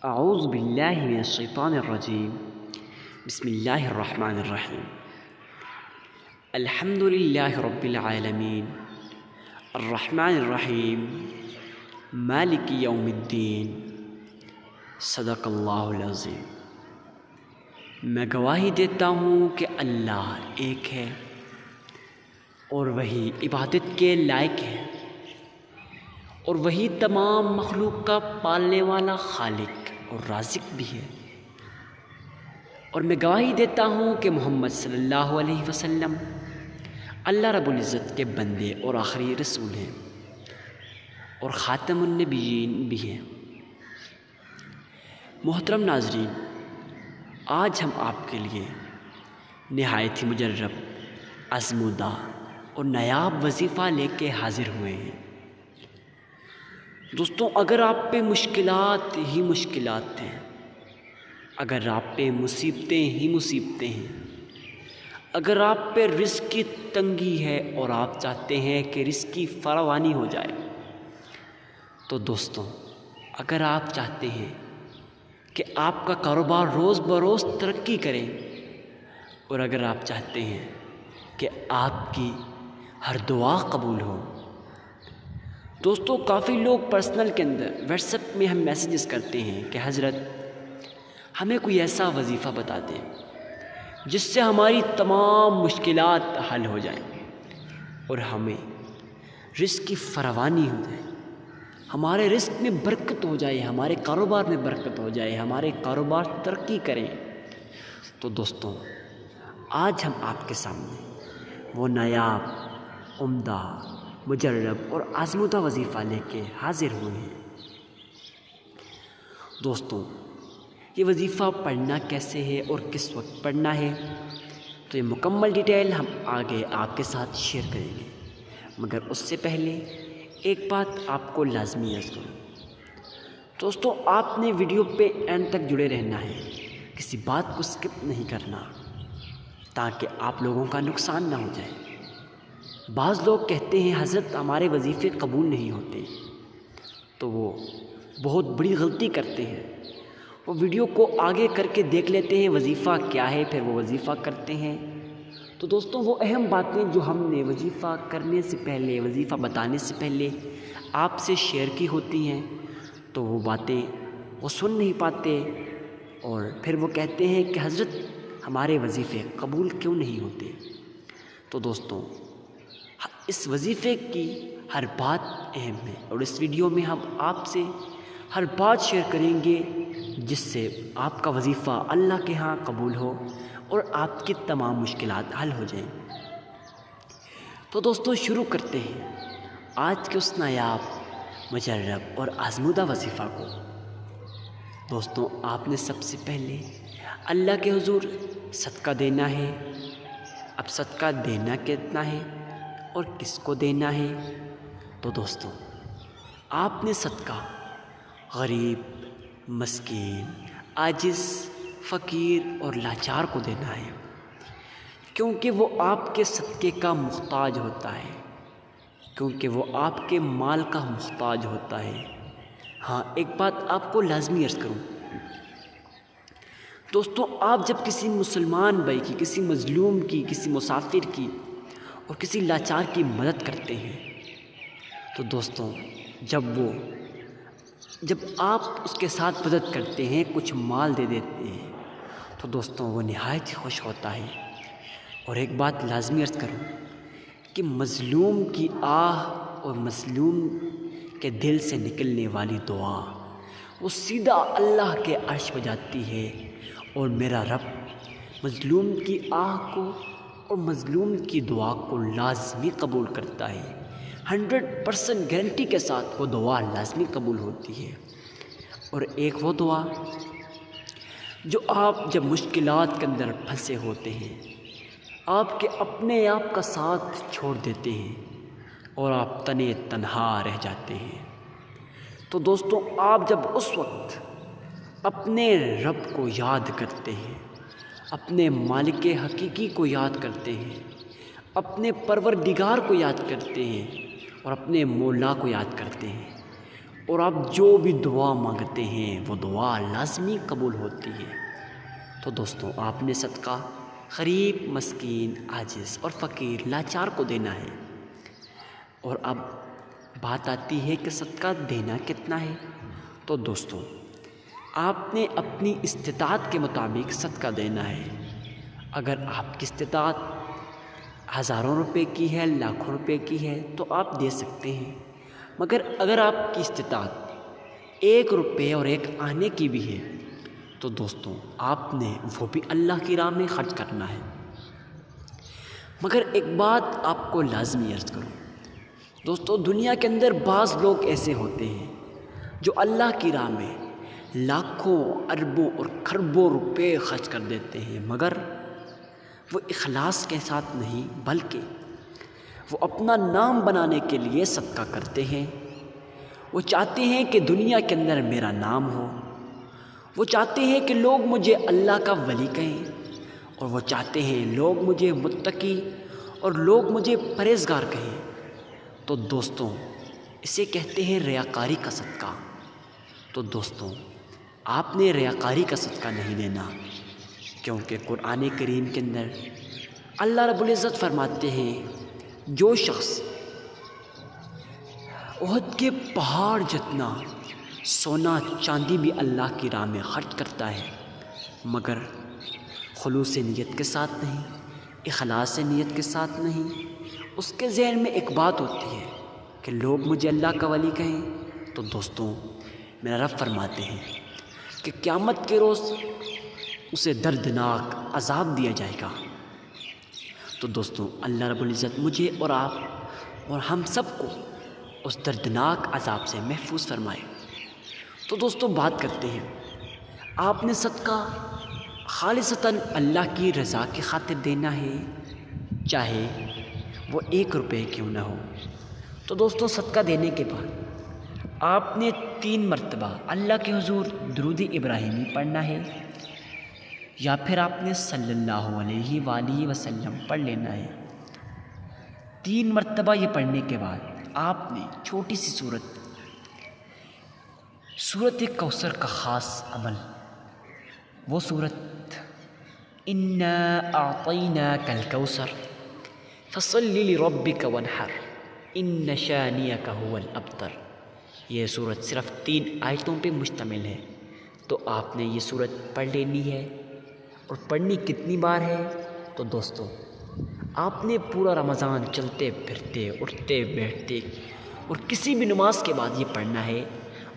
اعوذ باللہ من الشیطان الرجیم بسم اللہ الرحمن الرحیم الحمد للہ رب العالمین الرحمن الرحیم مالک یوم الدین صدق اللہ العظیم۔ میں گواہی دیتا ہوں کہ اللہ ایک ہے اور وہی عبادت کے لائق ہے اور وہی تمام مخلوق کا پالنے والا خالق اور رازق بھی ہے، اور میں گواہی دیتا ہوں کہ محمد صلی اللہ علیہ وسلم اللہ رب العزت کے بندے اور آخری رسول ہیں اور خاتم النبیین بھی ہیں۔ محترم ناظرین، آج ہم آپ کے لیے نہایت ہی مجرب، آزمودہ اور نایاب وظیفہ لے کے حاضر ہوئے ہیں۔ دوستوں، اگر آپ پہ مشکلات ہی مشکلات ہیں، اگر آپ پہ مصیبتیں ہی مصیبتیں ہیں، اگر آپ پہ رزق کی تنگی ہے اور آپ چاہتے ہیں کہ رزق کی فراوانی ہو جائے، تو دوستوں، اگر آپ چاہتے ہیں کہ آپ کا کاروبار روز بروز ترقی کرے، اور اگر آپ چاہتے ہیں کہ آپ کی ہر دعا قبول ہو، دوستوں، کافی لوگ پرسنل کے اندر واٹس ایپ میں ہم میسیجز کرتے ہیں کہ حضرت ہمیں کوئی ایسا وظیفہ بتا دیں جس سے ہماری تمام مشکلات حل ہو جائیں اور ہمیں رزق کی فراوانی ہو جائے، ہمارے رزق میں برکت ہو جائے، ہمارے کاروبار میں برکت ہو جائے، ہمارے کاروبار ترقی کریں۔ تو دوستوں، آج ہم آپ کے سامنے وہ نایاب، عمدہ، مجرب اور آزمودہ وظیفہ لے کے حاضر ہوئے ہیں۔ دوستوں، یہ وظیفہ پڑھنا کیسے ہے اور کس وقت پڑھنا ہے، تو یہ مکمل ڈیٹیل ہم آگے آپ کے ساتھ شیئر کریں گے، مگر اس سے پہلے ایک بات آپ کو لازمی عرض کروں۔ دوستوں، آپ نے ویڈیو پہ اینڈ تک جڑے رہنا ہے، کسی بات کو سکپ نہیں کرنا تاکہ آپ لوگوں کا نقصان نہ ہو جائے۔ بعض لوگ کہتے ہیں حضرت ہمارے وظیفے قبول نہیں ہوتے، تو وہ بہت بڑی غلطی کرتے ہیں۔ وہ ویڈیو کو آگے کر کے دیکھ لیتے ہیں وظیفہ کیا ہے، پھر وہ وظیفہ کرتے ہیں۔ تو دوستوں، وہ اہم باتیں جو ہم نے وظیفہ کرنے سے پہلے، وظیفہ بتانے سے پہلے آپ سے شیئر کی ہوتی ہیں، تو وہ باتیں وہ سن نہیں پاتے اور پھر وہ کہتے ہیں کہ حضرت ہمارے وظیفے قبول کیوں نہیں ہوتے۔ تو دوستوں، اس وظیفے کی ہر بات اہم ہے اور اس ویڈیو میں ہم آپ سے ہر بات شیئر کریں گے جس سے آپ کا وظیفہ اللہ کے ہاں قبول ہو اور آپ کی تمام مشکلات حل ہو جائیں۔ تو دوستوں، شروع کرتے ہیں آج کے اس نایاب، مجرب اور آزمودہ وظیفہ کو۔ دوستوں، آپ نے سب سے پہلے اللہ کے حضور صدقہ دینا ہے۔ اب صدقہ دینا کتنا ہے اور کس کو دینا ہے؟ تو دوستوں، آپ نے صدقہ غریب، مسکین، عاجز، فقیر اور لاچار کو دینا ہے، کیونکہ وہ آپ کے صدقے کا محتاج ہوتا ہے، کیونکہ وہ آپ کے مال کا محتاج ہوتا ہے۔ ہاں، ایک بات آپ کو لازمی عرض کروں دوستوں، آپ جب کسی مسلمان بھائی کی، کسی مظلوم کی، کسی مسافر کی اور کسی لاچار کی مدد کرتے ہیں، تو دوستوں، جب آپ اس کے ساتھ مدد کرتے ہیں، کچھ مال دے دیتے ہیں، تو دوستوں وہ نہایت ہی خوش ہوتا ہے۔ اور ایک بات لازمی عرض کروں کہ مظلوم کی آہ اور مظلوم کے دل سے نکلنے والی دعا وہ سیدھا اللہ کے عرش پہ جاتی ہے، اور میرا رب مظلوم کی آہ کو اور مظلوم کی دعا کو لازمی قبول کرتا ہے۔ 100% گارنٹی کے ساتھ وہ دعا لازمی قبول ہوتی ہے۔ اور ایک وہ دعا جو آپ جب مشکلات کے اندر پھنسے ہوتے ہیں، آپ کے اپنے آپ کا ساتھ چھوڑ دیتے ہیں اور آپ تنے تنہا رہ جاتے ہیں، تو دوستوں، آپ جب اس وقت اپنے رب کو یاد کرتے ہیں، اپنے مالک حقیقی کو یاد کرتے ہیں، اپنے پروردگار کو یاد کرتے ہیں اور اپنے مولا کو یاد کرتے ہیں، اور آپ جو بھی دعا مانگتے ہیں وہ دعا لازمی قبول ہوتی ہے۔ تو دوستوں آپ نے صدقہ غریب، مسکین، عاجز اور فقیر، لاچار کو دینا ہے۔ اور اب بات آتی ہے کہ صدقہ دینا کتنا ہے۔ تو دوستوں آپ نے اپنی استطاعت کے مطابق صدقہ دینا ہے۔ اگر آپ کی استطاعت ہزاروں روپے کی ہے، لاکھوں روپے کی ہے تو آپ دے سکتے ہیں، مگر اگر آپ کی استطاعت 1 روپے اور 1 آنے کی بھی ہے تو دوستوں آپ نے وہ بھی اللہ کی راہ میں خرچ کرنا ہے۔ مگر ایک بات آپ کو لازمی عرض کروں دوستوں، دنیا کے اندر بعض لوگ ایسے ہوتے ہیں جو اللہ کی راہ میں لاکھوں، اربوں اور کھربوں روپے خرچ کر دیتے ہیں، مگر وہ اخلاص کے ساتھ نہیں بلکہ وہ اپنا نام بنانے کے لیے صدقہ کرتے ہیں۔ وہ چاہتے ہیں کہ دنیا کے اندر میرا نام ہو، وہ چاہتے ہیں کہ لوگ مجھے اللہ کا ولی کہیں، اور وہ چاہتے ہیں لوگ مجھے متقی اور لوگ مجھے پرہیزگار کہیں۔ تو دوستوں اسے کہتے ہیں ریاکاری کا صدقہ۔ تو دوستوں آپ نے ریاکاری کا صدقہ نہیں دینا، کیونکہ قرآن کریم کے اندر اللہ رب العزت فرماتے ہیں جو شخص احد کے پہاڑ جتنا سونا چاندی بھی اللہ کی راہ میں خرچ کرتا ہے مگر خلوص نیت کے ساتھ نہیں، اخلاص نیت کے ساتھ نہیں، اس کے ذہن میں ایک بات ہوتی ہے کہ لوگ مجھے اللہ کا ولی کہیں، تو دوستوں میرا رب فرماتے ہیں کہ قیامت کے روز اسے دردناک عذاب دیا جائے گا۔ تو دوستوں اللہ رب العزت مجھے اور آپ اور ہم سب کو اس دردناک عذاب سے محفوظ فرمائے۔ تو دوستوں بات کرتے ہیں، آپ نے صدقہ خالصتاً اللہ کی رضا کی خاطر دینا ہے، چاہے وہ 1 روپے کیوں نہ ہو۔ تو دوستوں صدقہ دینے کے بعد آپ نے 3 مرتبہ اللہ کے حضور درود ابراہیمی پڑھنا ہے، یا پھر آپ نے صلی اللہ علیہ وآلہ وسلم پڑھ لینا ہے۔ 3 مرتبہ یہ پڑھنے کے بعد آپ نے چھوٹی سی سورت کوثر کا خاص عمل، وہ سورت انا اعطیناک الکوثر فصل لربک وانحر ان شانئک ھو الابتر، یہ سورت صرف 3 آیتوں پہ مشتمل ہے۔ تو آپ نے یہ سورت پڑھ لینی ہے، اور پڑھنی کتنی بار ہے؟ تو دوستوں آپ نے پورا رمضان چلتے پھرتے، اٹھتے بیٹھتے اور کسی بھی نماز کے بعد یہ پڑھنا ہے،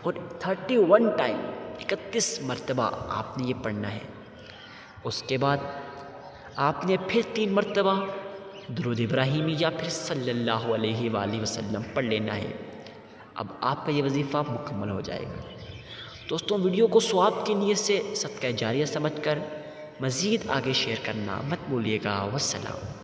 اور 31 ٹائم 31 مرتبہ آپ نے یہ پڑھنا ہے۔ اس کے بعد آپ نے پھر 3 مرتبہ درود ابراہیمی یا پھر صلی اللہ علیہ وآلہ وسلم پڑھ لینا ہے۔ اب آپ کا یہ وظیفہ مکمل ہو جائے گا۔ دوستوں ویڈیو کو ثواب کی نیت سے صدقہ جاریہ سمجھ کر مزید آگے شیئر کرنا مت بھولیے گا۔ والسلام۔